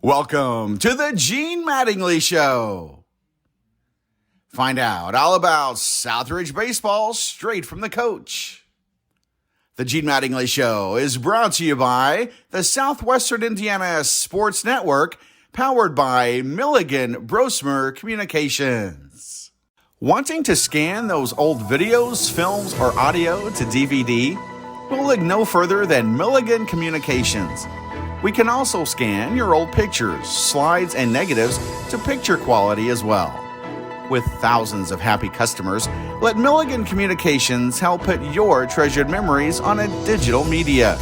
Welcome to the Gene Mattingly Show. Find out all about Southridge baseball straight from the coach. The Gene Mattingly Show is brought to you by the Southwestern Indiana Sports Network, powered by Milligan Brosmer Communications. Wanting to scan those old videos, films, or audio to DVD? Well, look no further than Milligan Communications. We can also scan your old pictures, slides, and negatives to picture quality as well. With thousands of happy customers, let Milligan Communications help put your treasured memories on a digital media.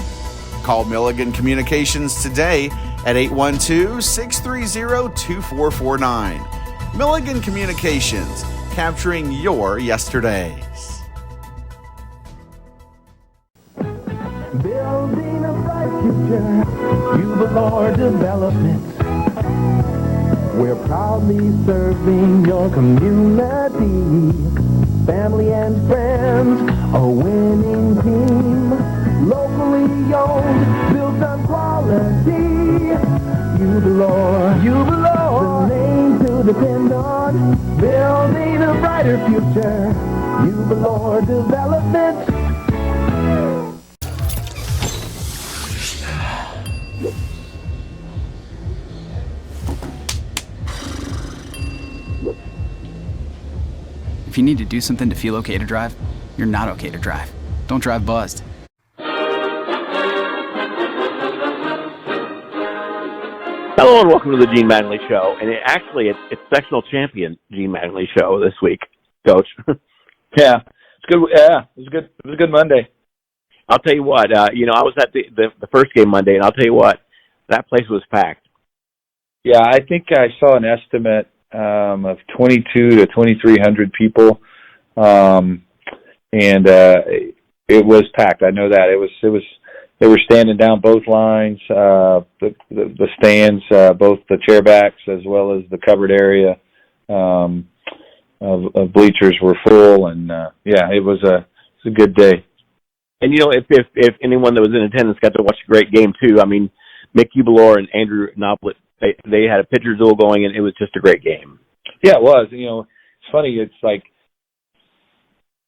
Call Milligan Communications today at 812-630-2449. Milligan Communications, capturing your yesterdays. Building a bright future, Jubilar Development. We're proudly serving your community. Family and friends, a winning team. Locally owned, built on quality. Jubilar, the name to depend on. Building a brighter future, Jubilar Development. If you need to do something to feel okay to drive, you're not okay to drive. Don't drive buzzed. Hello and welcome to the Gene Mattingly Show. And it's sectional champion Gene Mattingly Show this week, Coach. Yeah, it's good. Yeah, it was good. It was a good Monday. I'll tell you what. I was at the first game Monday, and I'll tell you what, that place was packed. Yeah, I think I saw an estimate of 22 to 2,300 people, and it was packed. I know that it was. They were standing down both lines, the stands, both the chairbacks as well as the covered area of bleachers were full, and it was a good day. And if anyone that was in attendance got to watch a great game too, I mean, Mick Jubilar and Andrew Knoplet, they had a pitcher duel going, and it was just a great game. Yeah, it was. It's funny. It's like,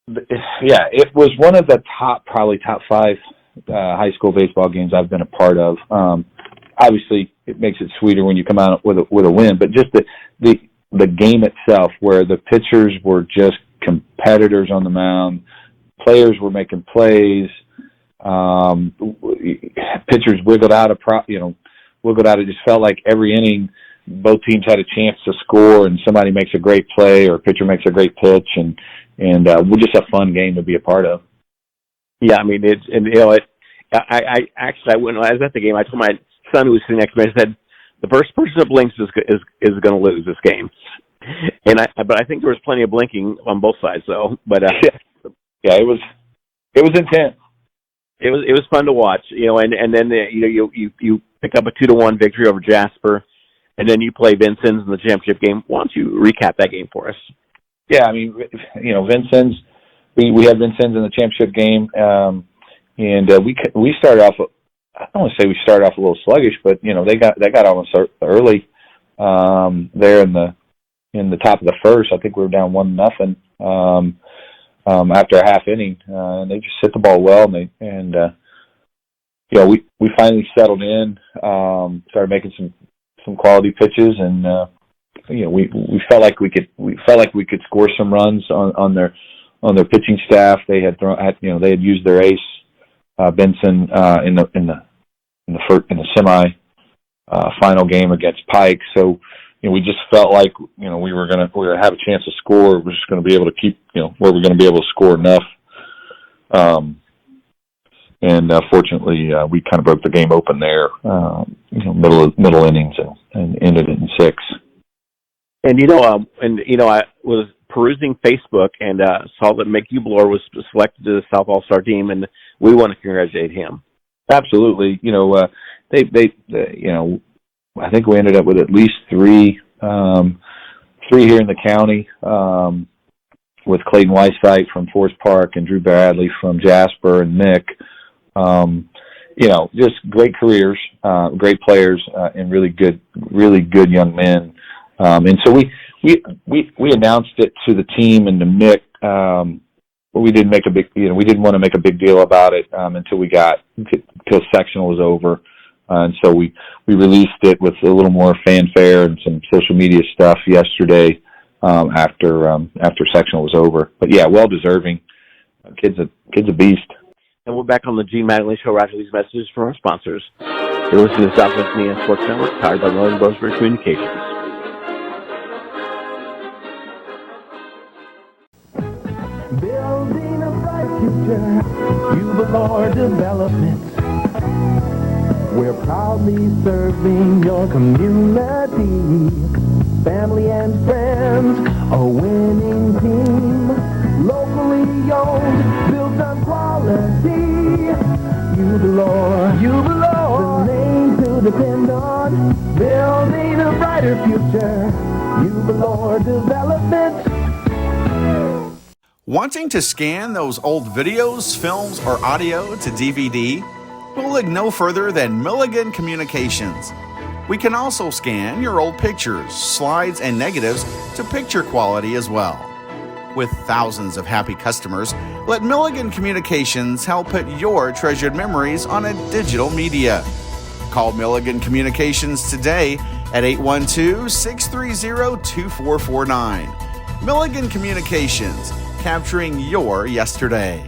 it was one of the probably top five high school baseball games I've been a part of. Obviously, it makes it sweeter when you come out with a win, but just the game itself, where the pitchers were just competitors on the mound, players were making plays, pitchers wiggled out. It just felt like every inning, both teams had a chance to score, and somebody makes a great play or a pitcher makes a great pitch, and was just a fun game to be a part of. Yeah, I mean, I when I was at the game, I told my son who was sitting next to me, I said, the first person that blinks is going to lose this game. But I think there was plenty of blinking on both sides, though. But it was intense. It was fun to watch, and then you pick up a 2-1 victory over Jasper, and then you play Vincennes in the championship game. Why don't you recap that game for us? Yeah, I mean, Vincennes. We had Vincennes in the championship game, and we started off. I don't want to say we started off a little sluggish, but they got almost early there in the top of the first. I think we were down 1-0 after a half inning, and they just hit the ball well, and we finally settled in, started making some quality pitches, and we felt like we could score some runs on their pitching staff. They had they had used their ace Benson in the semi final game against Pike. So we just felt like we were gonna have a chance to score. We're just going to be able to keep where we're going to be able to score enough. And fortunately, we kind of broke the game open there, middle innings, and ended it in 6. And I was perusing Facebook and saw that Mick Jubilar was selected to the South All-Star team, and we want to congratulate him. Absolutely. I think we ended up with at least 3 here in the county, with Clayton Weissite from Forest Park and Drew Bradley from Jasper and Mick. Just great careers, great players, and really good really good young men. And so we announced it to the team and to Mick. But we didn't we didn't want to make a big deal about it until sectional was over. And so we released it with a little more fanfare and some social media stuff yesterday after sectional was over. But yeah, well deserving. Kid's a beast. And we're back on the Gene Mattingly Show after these messages from our sponsors. You're listening to Southwest Indiana Sports Network, powered by Northern Brosford Communications. Building a bright future, you Lord Development. We're proudly serving your community. Family and friends, a winning team. Locally owned, built on quality. You belong, the name to depend on. Building a brighter future, you belong Development. Wanting to scan those old videos, films, or audio to DVD? We'll look no further than Milligan Communications. We can also scan your old pictures, slides, and negatives to picture quality as well. With thousands of happy customers, let Milligan Communications help put your treasured memories on a digital media. Call Milligan Communications today at 812-630-2449. Milligan Communications, capturing your yesterdays.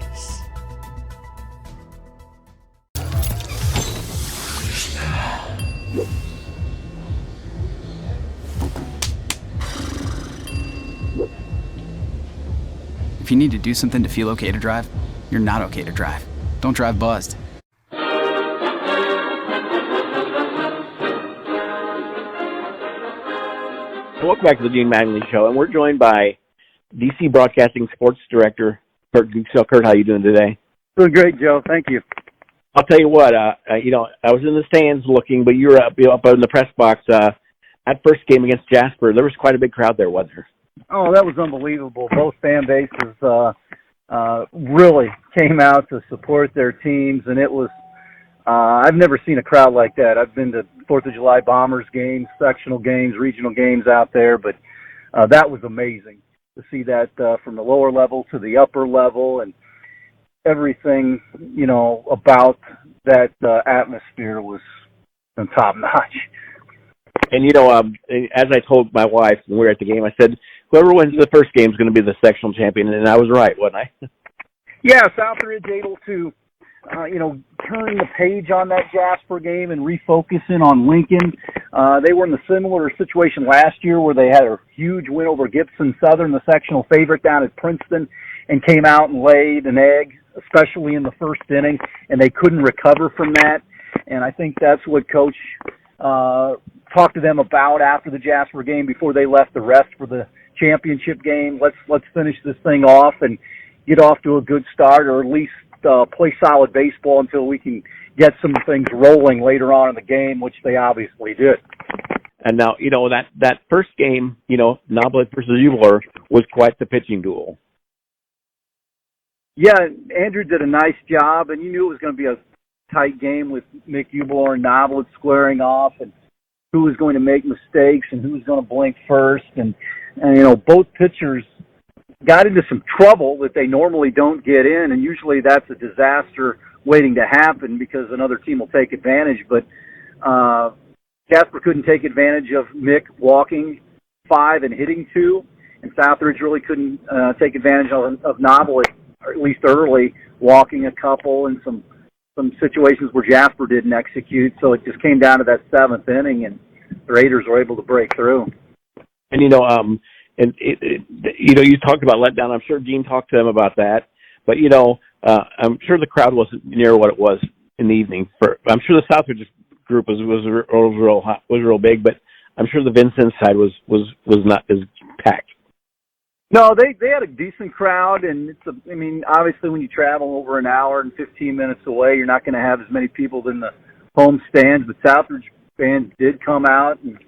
If you need to do something to feel okay to drive, you're not okay to drive. Don't drive buzzed. Welcome back to the Gene Mattingly Show, and we're joined by DC Broadcasting Sports Director Kurt Gooksell. Kurt, how you doing today? Doing great, Joe. Thank you. I'll tell you what, I was in the stands looking, but you were up in the press box. That first game against Jasper, there was quite a big crowd there, wasn't there? Oh, that was unbelievable. Both fan bases really came out to support their teams, and it was I've never seen a crowd like that. I've been to 4th of July Bombers games, sectional games, regional games out there, but that was amazing to see that from the lower level to the upper level, and everything, about that atmosphere was top-notch. And, as I told my wife when we were at the game, I said, whoever wins the first game is going to be the sectional champion, and I was right, wasn't I? Yeah, Southridge able to, turn the page on that Jasper game and refocusing on Lincoln. They were in a similar situation last year where they had a huge win over Gibson Southern, the sectional favorite down at Princeton, and came out and laid an egg, especially in the first inning, and they couldn't recover from that. And I think that's what Coach talked to them about after the Jasper game before they left the rest for the championship game. Let's finish this thing off and get off to a good start, or at least play solid baseball until we can get some things rolling later on in the game, which they obviously did. And now, that first game, Noblet versus Eubler was quite the pitching duel. Yeah, Andrew did a nice job, and you knew it was going to be a tight game with Mick Eubler and Noblet squaring off, and who was going to make mistakes and who was going to blink first. And both pitchers got into some trouble that they normally don't get in, and usually that's a disaster waiting to happen because another team will take advantage. But Jasper couldn't take advantage of Mick walking 5 and hitting 2, and Southridge really couldn't take advantage of Noblet, or at least early, walking a couple and some situations where Jasper didn't execute. So it just came down to that 7th inning, and the Raiders were able to break through. And, you talked about letdown. I'm sure Gene talked to them about that. But, I'm sure the crowd wasn't near what it was in the evening. I'm sure the Southridge group was real big, but I'm sure the Vincent side was not as packed. No, they had a decent crowd, and obviously when you travel over an hour and 15 minutes away, you're not going to have as many people in the home stands. But Southridge fans did come out, and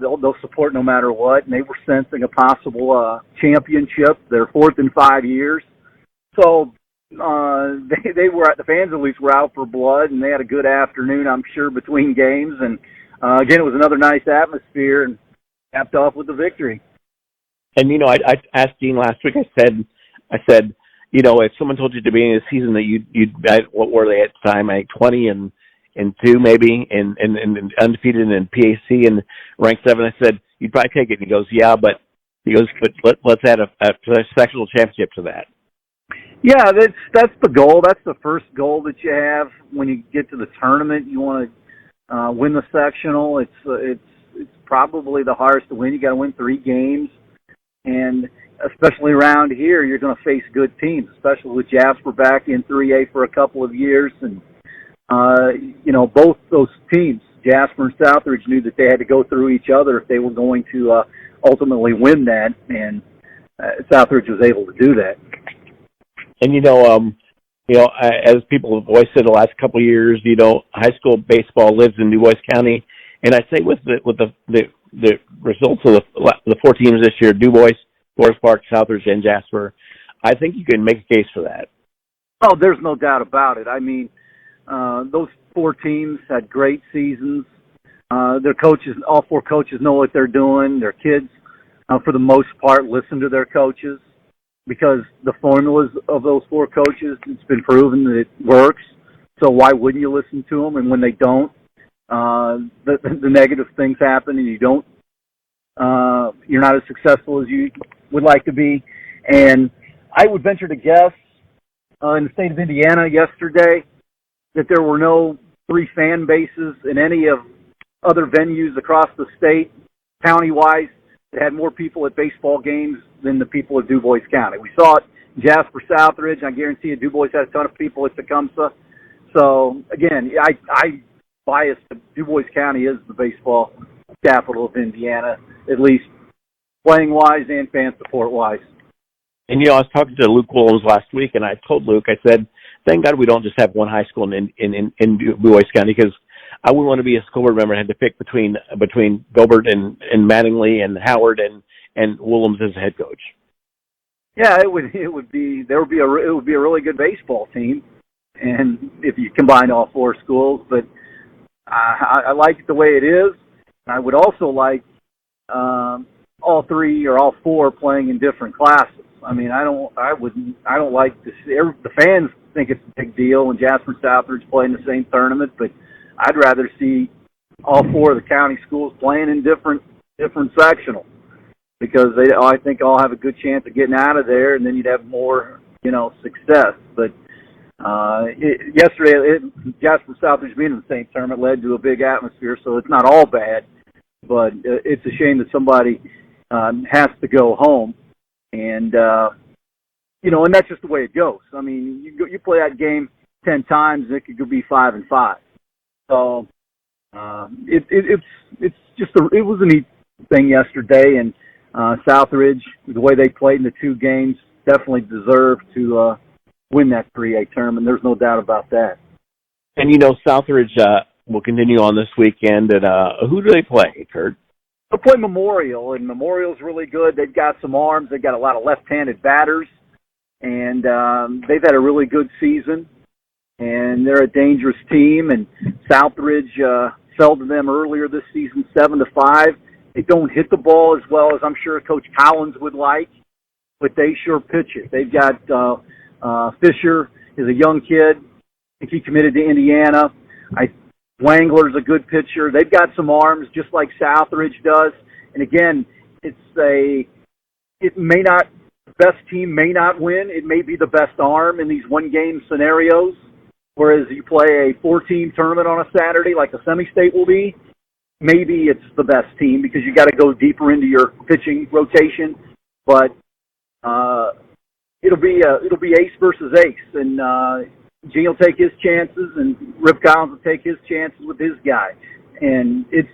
they'll support no matter what. And they were sensing a possible championship, their 4th in 5 years. So they were, the fans at least were out for blood, and they had a good afternoon, I'm sure, between games. And again, it was another nice atmosphere and capped off with the victory. And I asked Dean last week. I said, if someone told you at the beginning of the season that you'd what were they at the time? Like 20-2 maybe, and undefeated in PAC and ranked 7. I said you'd probably take it. And he goes, yeah, but let's add a sectional championship to that. Yeah, that's the goal. That's the first goal that you have when you get to the tournament. You want to win the sectional. It's probably the hardest to win. You got to win 3 games, and especially around here, you're going to face good teams, especially with Jasper back in 3A for a couple of years. And, both those teams, Jasper and Southridge, knew that they had to go through each other if they were going to ultimately win that, and Southridge was able to do that. And, as people have always said the last couple of years, high school baseball lives in Du Bois County. And I say with the results of the 4 teams this year, Du Bois, Forest Park, Southridge, and Jasper, I think you can make a case for that. Oh, there's no doubt about it. I mean, those 4 teams had great seasons. Their coaches, all 4 coaches know what they're doing. Their kids, for the most part, listen to their coaches because the formulas of those 4 coaches, it's been proven that it works. So why wouldn't you listen to them? And when they don't, the negative things happen and you're not as successful as you would like to be. And I would venture to guess in the state of Indiana yesterday that there were no 3 fan bases in any of other venues across the state, county-wise, that had more people at baseball games than the people at Du Bois County. We saw it in Jasper, Southridge. I guarantee you Du Bois had a ton of people at Tecumseh. So, again, I bias that Du Bois County is the baseball capital of Indiana, at least playing-wise and fan support-wise. And, I was talking to Luke Williams last week, and I told Luke, I said, thank God we don't just have one high school in Du Bois County, because I wouldn't want to be a school board member and had to pick between Gilbert and Mattingly and Howard and Williams as a head coach. Yeah, it would be a really good baseball team, and if you combine all 4 schools. But I like it the way it is. I would also like all 3 or all 4 playing in different classes. I mean, I don't like to see the fans think it's a big deal when Jasper and Southridge play in the same tournament, but I'd rather see all 4 of the county schools playing in different sectionals because I think all have a good chance of getting out of there, and then you'd have more, success. But yesterday, Jasper and Southridge being in the same tournament led to a big atmosphere, so it's not all bad. But it's a shame that somebody has to go home, and and that's just the way it goes. I mean, you play that game 10 times, and it could be 5-5. So it was a neat thing yesterday, and Southridge, the way they played in the 2 games, definitely deserved to win that 3A tournament. There's no doubt about that. And Southridge will continue on this weekend. And who do they play, Kurt? They'll play Memorial, and Memorial's really good. They've got some arms. They've got a lot of left-handed batters, and they've had a really good season. And they're a dangerous team. And Southridge fell to them earlier this season, 7-5. They don't hit the ball as well as I'm sure Coach Collins would like, but they sure pitch it. They've got Fisher is a young kid. I think he committed to Indiana. Wangler's a good pitcher. They've got some arms just like Southridge does. And again, the best team may not win. It may be the best arm in these 1-game scenarios. Whereas you play a 4-team tournament on a Saturday like the semi-state will be, maybe it's the best team because you got to go deeper into your pitching rotation. But it'll be ace versus ace, and Gene will take his chances, and Rip Collins will take his chances with his guy. And it's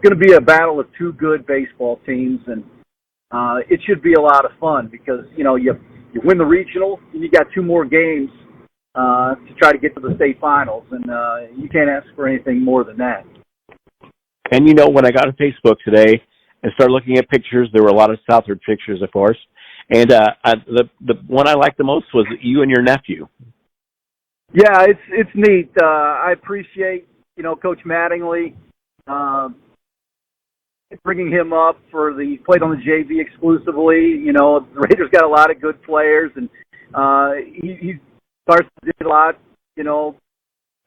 going to be a battle of 2 good baseball teams, and it should be a lot of fun because you win the regional, and you got 2 more games to try to get to the state finals, and you can't ask for anything more than that. And when I got on Facebook today and started looking at pictures, there were a lot of Southridge pictures, of course. And the one I liked the most was you and your nephew. Yeah, it's neat. I appreciate Coach Mattingly bringing him up he played on the JV exclusively. The Raiders got a lot of good players, and he starts to do a lot,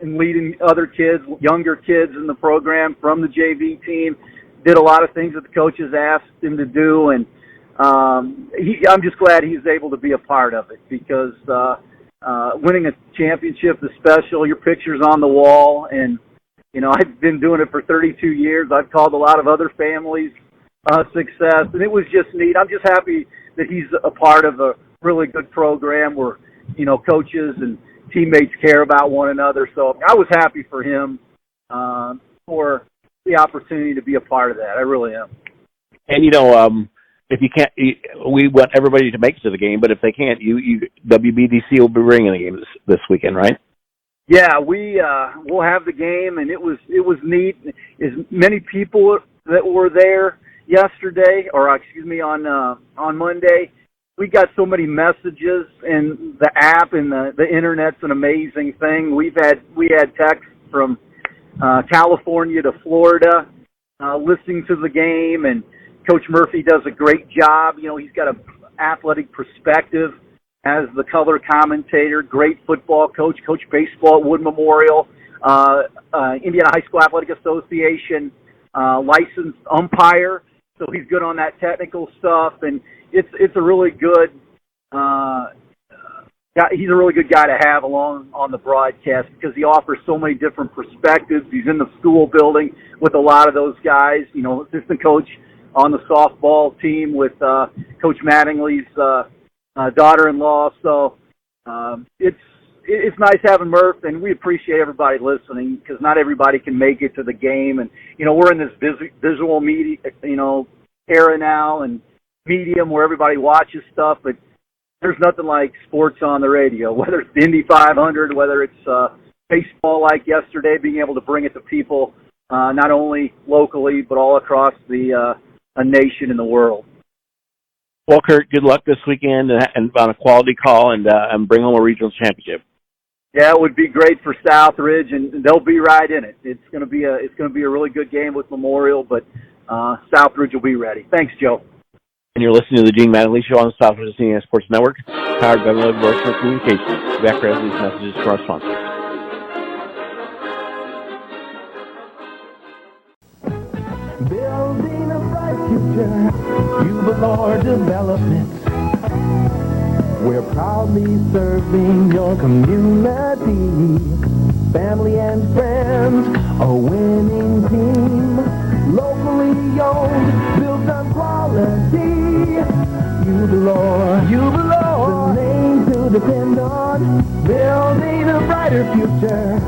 in leading other kids, younger kids in the program from the JV team. Did a lot of things that the coaches asked him to do, and I'm just glad he's able to be a part of it, because winning a championship is special. Your picture's on the wall, and I've been doing it for 32 years. I've called a lot of other families success, and it was just neat. I'm just happy that he's a part of a really good program where, coaches and teammates care about one another. So I was happy for him for the opportunity to be a part of that. I really am. And, if you can't, we want everybody to make it to the game, but if they can't, WBDC will be bringing the game this weekend, right? Yeah, we'll have the game, and it was neat. As many people that were there yesterday, on Monday, we got so many messages, and the app and the internet's an amazing thing. We had texts from California to Florida listening to the game, and Coach Murphy does a great job. He's got an athletic perspective as the color commentator, great football coach, coach baseball at Wood Memorial, Indiana High School Athletic Association licensed umpire, so he's good on that technical stuff, and it's a really good he's a really good guy to have along on the broadcast, because he offers so many different perspectives. He's in the school building with a lot of those guys, assistant coach on the softball team with Coach Mattingly's daughter-in-law. So it's nice having Murph, and we appreciate everybody listening, because not everybody can make it to the game. And, we're in this visual media, era now, and medium where everybody watches stuff, but there's nothing like sports on the radio, whether it's the Indy 500, whether it's baseball like yesterday, being able to bring it to people not only locally but all across the nation and the world. Well, Kurt, good luck this weekend and on a quality call, and bring home a regional championship. Yeah, it would be great for Southridge, and they'll be right in it. It's going to be a really good game with Memorial, but Southridge will be ready. Thanks, Joe. And you're listening to the Gene Mattingly Show on the Southwest Indiana Sports Network, powered by Miller Broadcast Communications. Back after these messages from our sponsors. Building a bright future, Jubilar Development. We're proudly serving your community. Family and friends, a winning team. Locally owned, built on quality. Jubilar, the name to depend on. Building a brighter future,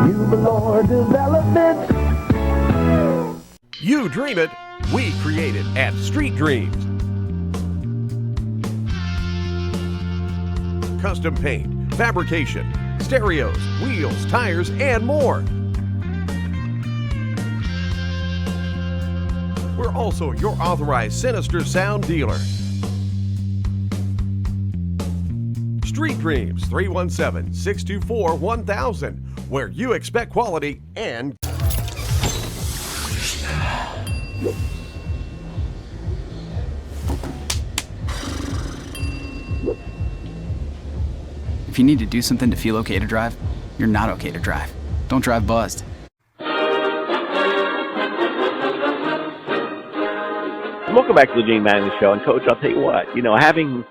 Jubilar Development. You dream it, we create it at Street Dreams. Custom paint, fabrication, stereos, wheels, tires, and more. We're also your authorized Sinister Sound dealer. Street Dreams, 317-624-1000, where you expect quality and... If you need to do something to feel okay to drive, you're not okay to drive. Don't drive buzzed. Welcome back to the Gene Mattingly Show. And, Coach, I'll tell you what, having,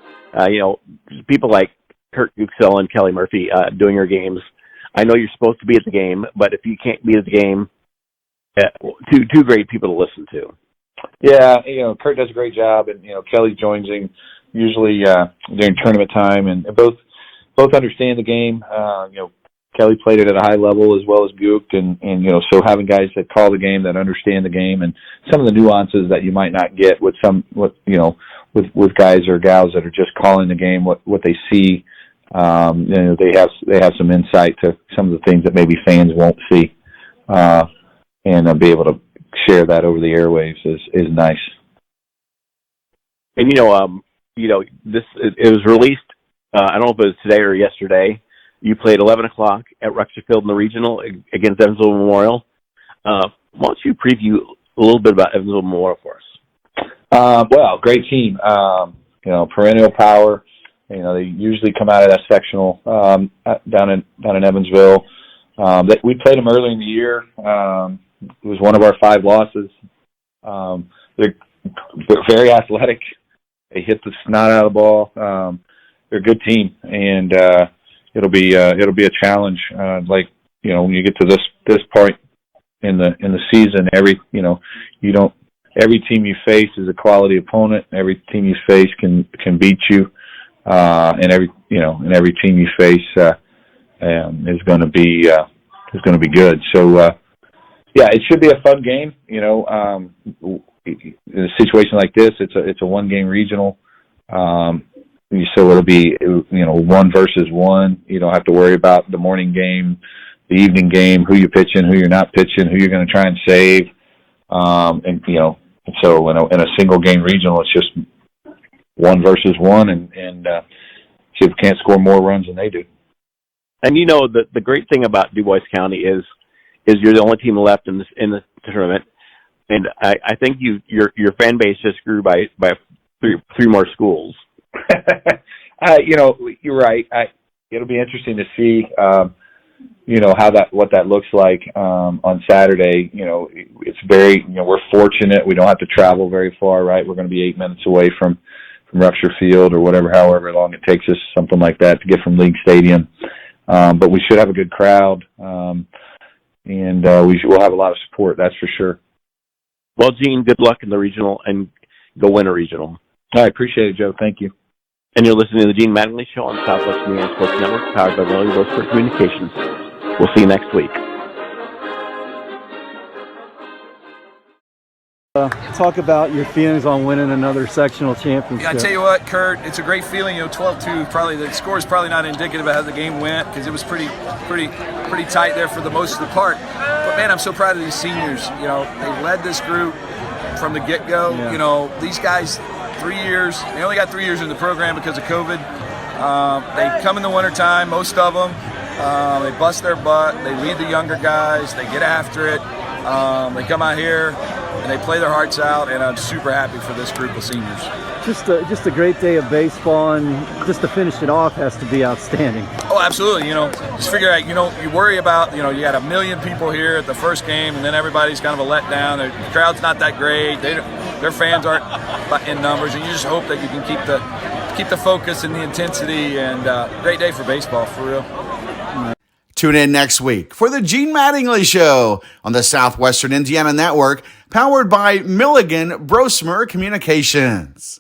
people like Kurt Guxell and Kelly Murphy doing your games, I know you're supposed to be at the game, but if you can't be at the game, two great people to listen to. Yeah, Kurt does a great job, and, Kelly joins him usually during tournament time, and both understand the game. Kelly played it at a high level as well as Buick, and so having guys that call the game, that understand the game, and some of the nuances that you might not get with with guys or gals that are just calling the game, what they see, they have some insight to some of the things that maybe fans won't see, and be able to share that over the airwaves is nice. And this it was released. I don't know if it was today or yesterday. You played 11 o'clock at Rexer Field in the regional against Evansville Memorial. Why don't you preview a little bit about Evansville Memorial for us? Well, great team. Perennial power. They usually come out of that sectional down in Evansville. We played them early in the year. It was one of our 5 losses. They're very athletic. They hit the snot out of the ball. They're a good team, and it'll be a challenge. When you get to this point in the season, every team you face is a quality opponent. Every team you face can beat you, and every team you face is going to be good. So it should be a fun game. In a situation like this, it's a 1-game regional. So it'll be 1 versus 1. You don't have to worry about the morning game, the evening game, who you're pitching, who you're not pitching, who you're going to try and save. So in a single game regional, it's just 1 versus 1, and see if we can't score more runs than they do. And the great thing about Du Bois County is you're the only team left in the tournament, and I think your fan base just grew by 3 more schools. You're right. It'll be interesting to see what that looks like on Saturday. It's very we're fortunate we don't have to travel very far. Right, we're going to be 8 minutes away from Rupture Field or however long it takes us, something like that, to get from League Stadium. But we should have a good crowd, and we'll have a lot of support. That's for sure. Well, Gene, good luck in the regional, and go win a regional. I appreciate it, Joe. Thank you. And you're listening to the Gene Mattingly Show on Southwest Media and Sports Network, powered by Miller Roseburg Communications. We'll see you next week. Talk about your feelings on winning another sectional championship. Yeah, I tell you what, Kurt, it's a great feeling. 12-2. Probably the score is probably not indicative of how the game went, because it was pretty tight there for the most of the part. But man, I'm so proud of these seniors. They led this group from the get-go. Yeah. These guys, 3 years. They only got 3 years in the program because of COVID. They come in the wintertime, most of them. They bust their butt. They lead the younger guys. They get after it. They come out here and they play their hearts out, and I'm super happy for this group of seniors. Just a great day of baseball, and just to finish it off has to be outstanding. Oh, absolutely. Just figure out, you worry about, you got 1 million people here at the first game, and then everybody's kind of a letdown. The crowd's not that great. Their fans aren't in numbers, and you just hope that you can keep the focus and the intensity, and great day for baseball, for real. Tune in next week for the Gene Mattingly Show on the Southwestern Indiana Network, powered by Milligan Brosmer Communications.